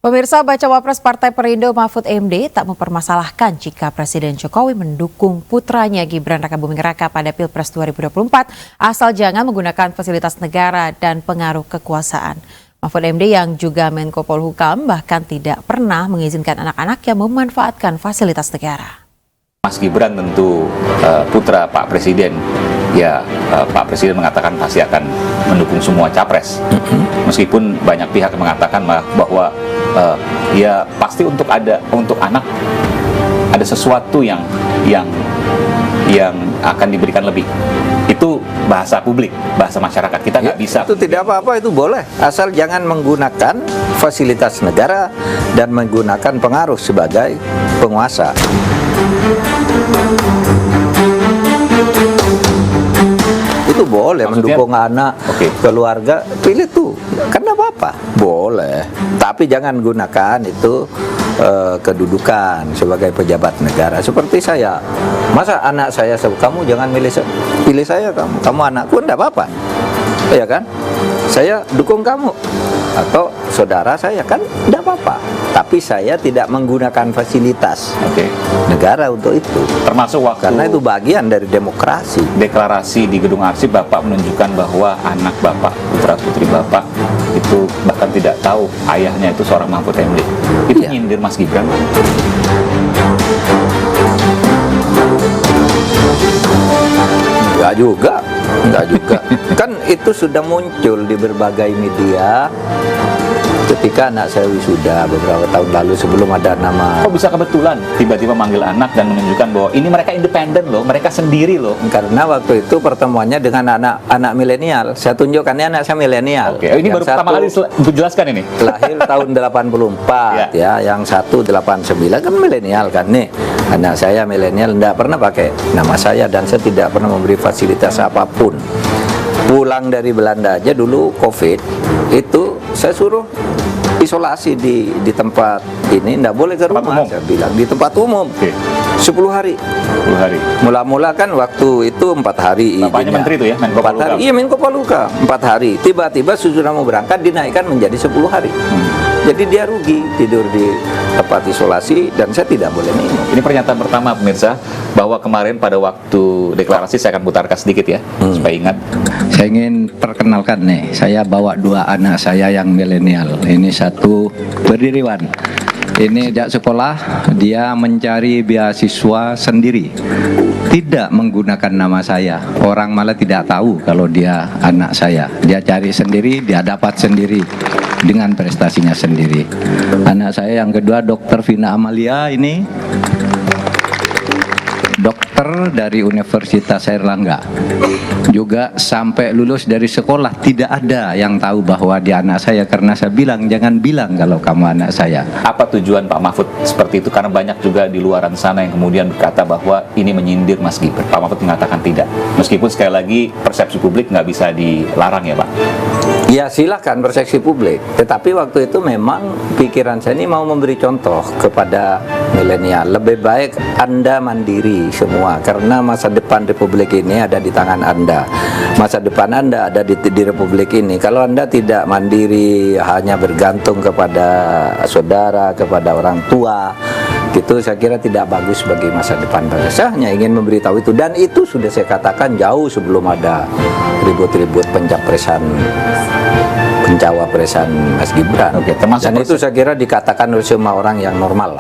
Pemirsa, Bacawa Pres Partai Perindo Mahfud MD tak mempermasalahkan jika Presiden Jokowi mendukung putranya Gibran Rakabuming Raka pada Pilpres 2024 asal jangan menggunakan fasilitas negara dan pengaruh kekuasaan. Mahfud MD yang juga Menko Polhukam bahkan tidak pernah mengizinkan anak-anak yang memanfaatkan fasilitas negara. Mas Gibran tentu putra Pak Presiden. Ya, Pak Presiden mengatakan pasti akan mendukung semua capres. Meskipun banyak pihak mengatakan bahwa ya pasti untuk anak ada sesuatu yang akan diberikan lebih. Itu bahasa publik, bahasa masyarakat. Kita nggak bisa. Itu tidak apa-apa, itu boleh. Asal jangan menggunakan fasilitas negara dan menggunakan pengaruh sebagai penguasa. Itu boleh. Maksudnya, mendukung anak, keluarga, pilih tuh, karena apa-apa, boleh. Tapi jangan gunakan itu kedudukan sebagai pejabat negara. Seperti saya, masa anak saya, kamu jangan pilih saya, kamu anakku, enggak apa-apa, ya kan? Saya dukung kamu atau saudara saya, kan enggak apa-apa. Tapi saya tidak menggunakan fasilitas negara untuk itu. Termasuk waktu, karena itu bagian dari demokrasi. Deklarasi di Gedung Arsip, Bapak menunjukkan bahwa anak Bapak, putra-putri Bapak itu bahkan tidak tahu ayahnya itu seorang Mahfud MD. Itu nyindir Mas Gibran. Enggak juga. Kan itu sudah muncul di berbagai media ketika anak saya wisuda beberapa tahun lalu sebelum ada nama. Kok bisa kebetulan tiba-tiba manggil anak dan menunjukkan bahwa ini mereka independen loh, mereka sendiri loh. Karena waktu itu pertemuannya dengan anak milenial. Saya tunjukkannya anak saya milenial. Oke, ini baru pertama kali dijelaskan ini. Lahir tahun 84 ya, yang satu 89 kan milenial kan nih. Anak saya milenial, enggak pernah pakai nama saya dan saya tidak pernah memberi fasilitas apapun. Pulang dari Belanda aja dulu COVID itu saya suruh isolasi di tempat ini, enggak boleh ke rumah, saya bilang di tempat umum. 10 hari. Mula-mula kan waktu itu 4 hari. Bapaknya menteri itu ya, Menko Polhukam. Iya, Menko Polhukam, 4 hari. Tiba-tiba sudah mau berangkat dinaikkan menjadi 10 hari. Jadi dia rugi, tidur di tempat isolasi dan saya tidak boleh minum. Ini pernyataan pertama pemirsa, bahwa kemarin pada waktu deklarasi, saya akan putarkan sedikit ya, supaya ingat. Saya ingin perkenalkan nih, saya bawa 2 anak saya yang milenial. Ini satu berdiriwan. Ini sejak sekolah dia mencari beasiswa sendiri, tidak menggunakan nama saya. Orang malah tidak tahu kalau dia anak saya. Dia cari sendiri, dia dapat sendiri dengan prestasinya sendiri. Anak saya yang kedua, Dr. Vina Amalia, ini dokter dari Universitas Airlangga. Juga sampai lulus dari sekolah tidak ada yang tahu bahwa dia anak saya, karena saya bilang jangan bilang kalau kamu anak saya. Apa tujuan Pak Mahfud seperti itu? Karena banyak juga di luaran sana yang kemudian berkata bahwa ini menyindir Mas Gibran. Pak Mahfud mengatakan tidak. Meskipun sekali lagi persepsi publik nggak bisa dilarang ya Pak. Ya silahkan persepsi publik, tetapi waktu itu memang pikiran saya ini mau memberi contoh kepada milenial. Lebih baik Anda mandiri semua, karena masa depan Republik ini ada di tangan Anda. Masa depan Anda ada di Republik ini. Kalau Anda tidak mandiri, hanya bergantung kepada saudara, kepada orang tua, gitu, saya kira tidak bagus bagi masa depan bangsa. Saya hanya ingin memberitahu itu, dan itu sudah saya katakan jauh sebelum ada ribut-ribut pencawapresan Mas Gibran. Termasuk dan itu saya kira dikatakan oleh semua orang yang normal.